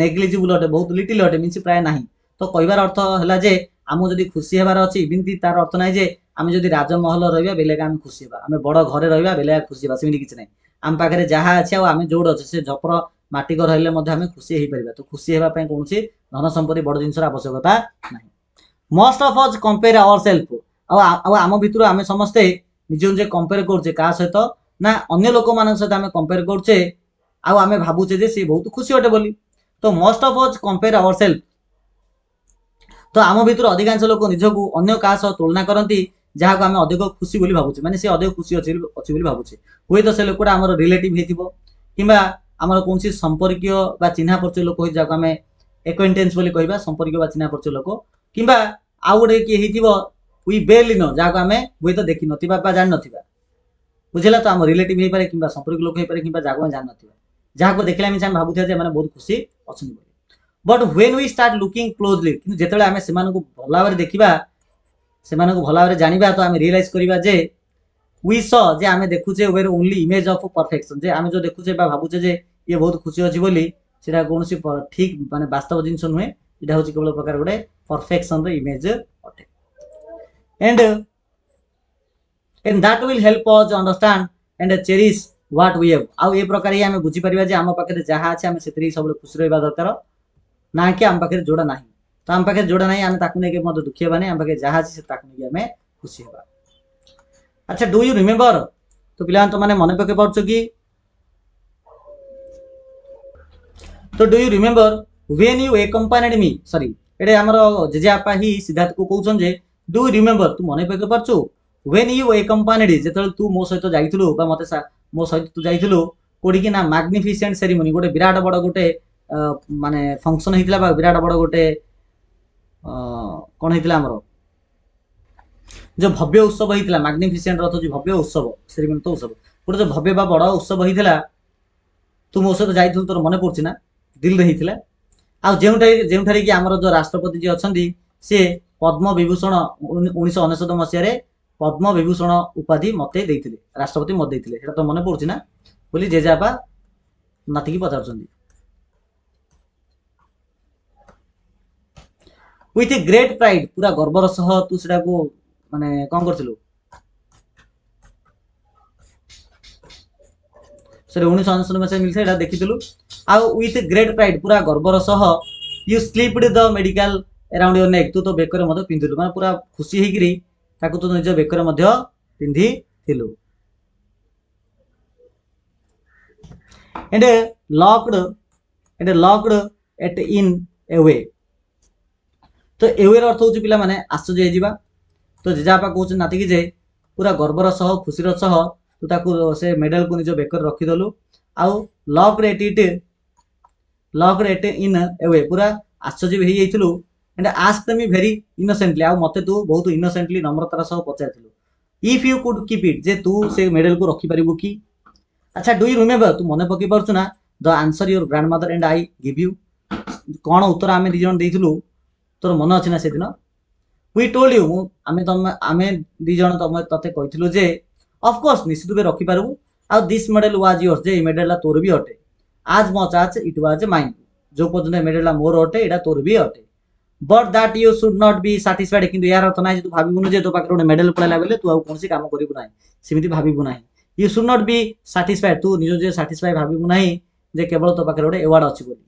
Speaker 1: नेग्लिजिबल अटे बहुत लिटिल अटे मींस प्राय नाही तो कहबार अर्थ है जे आम जदि खुशी हेबार अच्छी बिंती तार अर्थ ना जे आम जदि राजमहल रहा बेले आम खुशी हेबा आम बड़ घरे रहा बेले खुशी हेबा सेମିତି किछि नै आम पाखरे जहाँ अच्छे आम जोड़ अच्छे से झपर माटी घर हेले आम खुशी हो पार तो खुशी हेबा पई कोनोसी धन संपत्ति बड़ जिनसर आवश्यकता नाही most of us compare our self आम भितर आम समस्ते निज निजे कंपेयर करछे का सहित ना अन्य लोक मान सहित आम कंपेयर करछे आम भावुचे जे सी बहुत खुशी अटे बोली तो most of us compare our self तो आम भितर अधिकांश लोक निजक अन्य क्या सह तुलना करती जहाँ को आम अधिक खुशी बोली भावुचे माने से अधिक खुशी अच्छी बोली भावुचे हुए तो से लोकटा आम रिलेटिव होइथिबो किंबा आमर कौन संपर्कीय बा चिन्हा परिचय लोक हो जहाँ आम एक्वेंटेंस बोली कहबा संपर्कीय बा चिन्हा परिचय लोक किंबा आउ गोटे किए होइथिबो वी बेल इन जहाँ को आम हुए तो देखि नथिबा बा जान नथिबा बुझिला तो आम रिलेटिव हो पारे किंबा संपर्क लोक हो पारे किंबा जहाँ को जान नथिबा जहाँ को देखले आम भावुथिया जे माने बहुत खुशी अछन but when we start looking closely किंतु जेतेले आमे सेमानकु भला भाबरे देखिबा सेमानकु भला भाबरे जानिबा तो आमे रियलाइज करिबा जे वी सॉ जे आमे देखुचे were only image of perfection जे आमे जो देखुचे बा भाबुचे जे ये बहुत खुशी अछि बोली सेटा कोनोसी ठीक माने वास्तव जिंस नुहे एटा होची केवल प्रकार गोटे परफेक्शन रो इमेज अटे and that will help us understand and cherish what we have आ ए प्रकार ही आमे बुझी परिबा जे आम पाखरे जहा अछि आमे सेतरी सब खुशी रहबा दरकार ना कि आम पाखे जोड़ा ना तो आम पाखे जोड़ा ना आम ताकू नहीं मत दुखी हेबानी आम पाखे जहाँ अच्छे ताकू नहीं आम खुशी हेबा अच्छा डू यू रिमेम्बर तो पिला तो माने मन पके पारछ कि तो do you remember when you accompanied me sorry एडे हमर जेजेआपा ही सिद्धार्थ को कहउछन जे डू यू रिमेम्बर तू मन पके पारछ व्हेन यू एकम्पानीड जेतल तू मो सहित जाइथलु बा मते मो सहित तू जाइथलु कोडी कि ना मैग्निफिसेंट सेरेमनी गोटे विराट बड़ गोटे माने फंक्शन होइतिला बा विराट बड़ गोटे कोन होइतिला हमरो जो भव्य उत्सव होइतिला मैग्निफिसेंट रथ जो भव्य उत्सव सेरेमनी तो उत्सव गोटे जो भव्य बा बड़ उत्सव होइतिला तू मो सहित जाइथलु तोर मने पड़छि ना दिल रे होइतिला आ जेउठारे कि हमरो जो राष्ट्रपति जी अछंदी से पद्म विभूषण 1999 मसिया रे पद्म विभूषण उपाधि मते देइथिले राष्ट्रपति मते देइथिले सेटा तो मने पड़छि ना बोली जेजापा नाती की पचारछंदी विथ ए ग्रेट प्राइड पूरा गर्वर सह तू सेटा को माने कोन करथिलु सरे 1999 मसिया मिलथे एटा देखिथिलु आ विथ ए ग्रेट प्राइड पूरा गर्वर सह you slept the medical around your neck तू तो बेकर मते पिंधिलु माने पूरा खुशी हेगिरी ताको तो निज बेकर मते पिंधि थिलु एंड लॉक्ड एट इन ए वे तो एवेर अर्थ हूँ पिला माने आश्चर्य हो तो जेजापा कहते नाती कि जे पूरा गर्वर सह खुशीर सह तू ताकू से मेडल को निज बेकर रखीदेलु आउ लॉक्ड एट इन ए वे पूरा आश्चर्य हो जाइलु and asked me very innocently आ मते तू बहुत इनोसेंटली नम्रतार सह पचारिलु if you could keep it जे तू से मेडल को रखी पारिबु कि अच्छा डू यू रिमेंबर तू मने पकि परछु ना the answer your grandmother and I give you कोन उत्तर आमे दी जण देइथिलु तोर मन अछि ना से दिन वी टोल्ड यू आमे दी जण तते कहिथिलु जे ऑफ कोर्स निश्चित रूपे रखी पारबू आ दिस मेडल वाज योर्स जे मेडल ला तोर भी अटे आज मच आज इट वाज माइन जो पर्यंत मेडल ला मोर अटे एटा तोर भी अटे but that you should not be satisfied किंतु यार अर्थ नाही जे तू भाबिबुनु जे तो पाखरे गोटे मेडल पळैला बेले तू आ कोनसी काम करिबु नाही सेमिति भाबिबु नाही you should not be satisfied तू निजो जे सैटिस्फाई भाबिबु नाही जे केवल तो पाखरे गोटे अवार्ड अछि बोली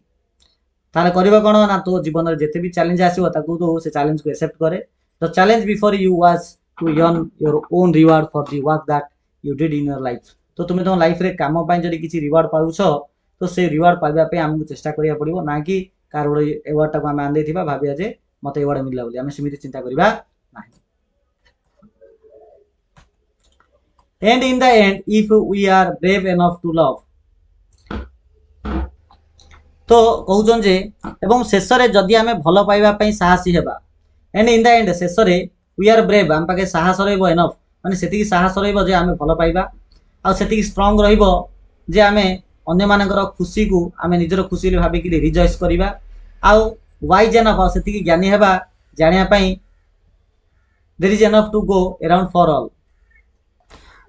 Speaker 1: ताले करबा कोन ना तो जीवन रे जेते भी चैलेंज आसीबो ताकू तो से चैलेंज को एक्सेप्ट करे the challenge before you was to earn your own reward for the work that you did in your life तो तुम तो लाइफ रे काम पाई जदी किछि रिवार्ड पाउछ तो से रिवार्ड पाइबा पे हमकु चेष्टा करिया पड़िबो ना कि कार गोटे अवार्ड टाको हम आंदे थिबा भाबिया जे मते अवार्ड मिलला बोली हम सेमिति चिंता करिबा नाही and in the end if we are brave enough to love तो कहउछन जे एवं शेष रे जदी आमे भलो पाइबा पई साहसी हेबा एंड इन द एंड शेष रे वी आर ब्रेव हम पाके साहस रहइबो एनफ माने सेति साहस रहइबो जे आमे भलो पाइबा आ सेति स्ट्रांग रहइबो जे आमे अन्य मानकर खुशी को आमे निजर खुशी ले भाबी कि रिजॉइस करिबा आ वाइज एनफ सेति ज्ञानी हेबा जानिया पई there is enough to go around for all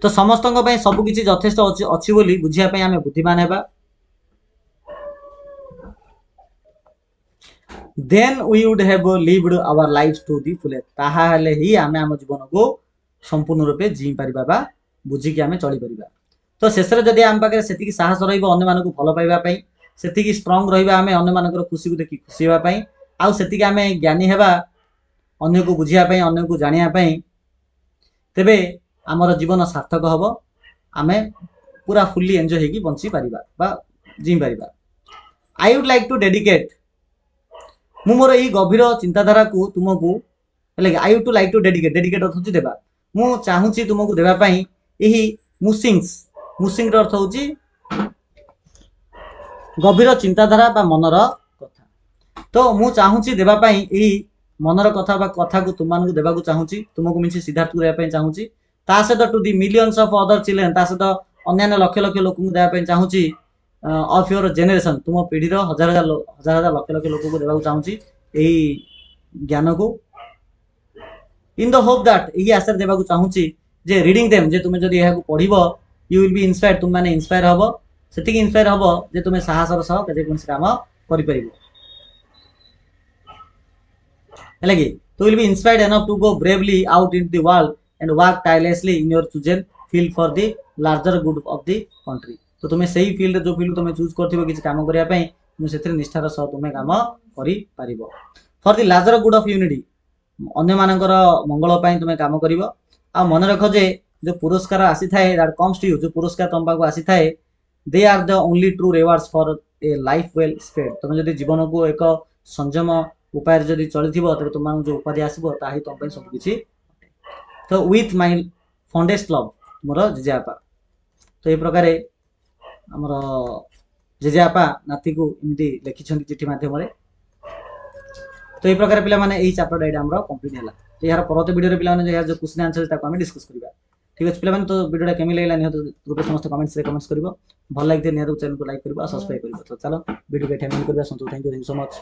Speaker 1: तो समस्तଙ୍କ ପାଇଁ ସବୁ କିଛି ଯଥେଷ୍ଟ ଅଛି ବୋଲି ବୁଝିବା ପାଇଁ ଆମେ ବୁଦ୍ଧିमान हेबा then we would have lived our lives to the fullest ताहा हेले ही आमे हम जीवन को संपूर्ण रूपे जी परिबा बा बुझी कि आमे चली परिबा तो शेष रे जदी आम पाके सेति साहस रहइबो अन्य मानको भलो पाइबा पई सेति स्ट्रांग रहइबा आमे अन्य मानकर खुशी को देखि खुशी हेबा पई आ सेति आमे ज्ञानी हेबा अन्य को बुझिया पई अन्य को जानिया पई तेबे हमर जीवन सार्थक हबो आमे पूरा फुल्ली एन्जॉय हेकी बंची परिबा बा जी परिबा I would like to dedicate मु मोर ई गभीर चिंताधारा को तुमको हेले I would to like to dedicate अर्थ होची देबा मु चाहूची तुमको देबा पई एही मुसिंग अर्थ होची गभीर चिंताधारा बा मनर कथा तो मु चाहूची देबा पई एही मनर कथा बा कथा को तुम मानकु देबा को चाहूची तुमको मिछि सिद्धार्थ को देबा पई चाहूची ता सहित to the millions of other children ता सहित अन्य लक्ष लक्ष लोक को देबा पई चाहूची ऑफ योर जनरेशन तुम पीढ़ी रो हजार हजार लक्ष लक्ष लोक को देबा को चाहूची एही ज्ञान को इन द होप दैट एही आशा देबा को चाहूची जे रीडिंग देम जे तुमे जदी एहा को पढिबो यू विल बी इंस्पायर्ड तुम माने इंस्पायर हबो सेति कि इंस्पायर हबो जे तुमे साहस रो सह जे कोन काम करि परिबो हेलागी तो will be inspired enough to go bravely out in the world and work tirelessly in your chosen field for the larger good of the country तो तुमे सही फील्ड जो फील्ड तुमे चूज करथिबो किछ काम करिया पई तुमे सेतिर निष्ठार सह तुमे काम करि परिबो for the larger good of unity अन्य मानकर मंगल पई तुमे काम करिवो आ मन रख जे जो पुरस्कार आसी थाए दैट कम्स टू यू जो पुरस्कार तुम पाको आसी थाए they are the only true rewards for a life well spent तुम जदी जीवन को एक संयम उपाय जदी चलिथिबो तबे तुम जो उपाधि आसीबो ताही तुम पई सब किछि तो विथ माय फॉन्डेस्ट लव मोर जेजेआपा तो ए प्रकारे हमर जेजेआपा नाती को इमिति लिखिछन चिठी माध्यम रे तो ए प्रकार पिला माने एही चैप्टर डाइट हमर कंप्लीट हैला तो यार परते वीडियो रे पिला माने जो क्वेश्चन आंसर ताको हम डिस्कस करबा ठीक अछि पिला माने तो वीडियो केमि लागला निहत रूपे समस्त कमेंट्स रे कमेंट्स करबो भल लागते निहत चैनल को लाइक करबो सब्सक्राइब करबो तो चलो वीडियो के एठे एंड करबा संतो थैंक यू सो मच।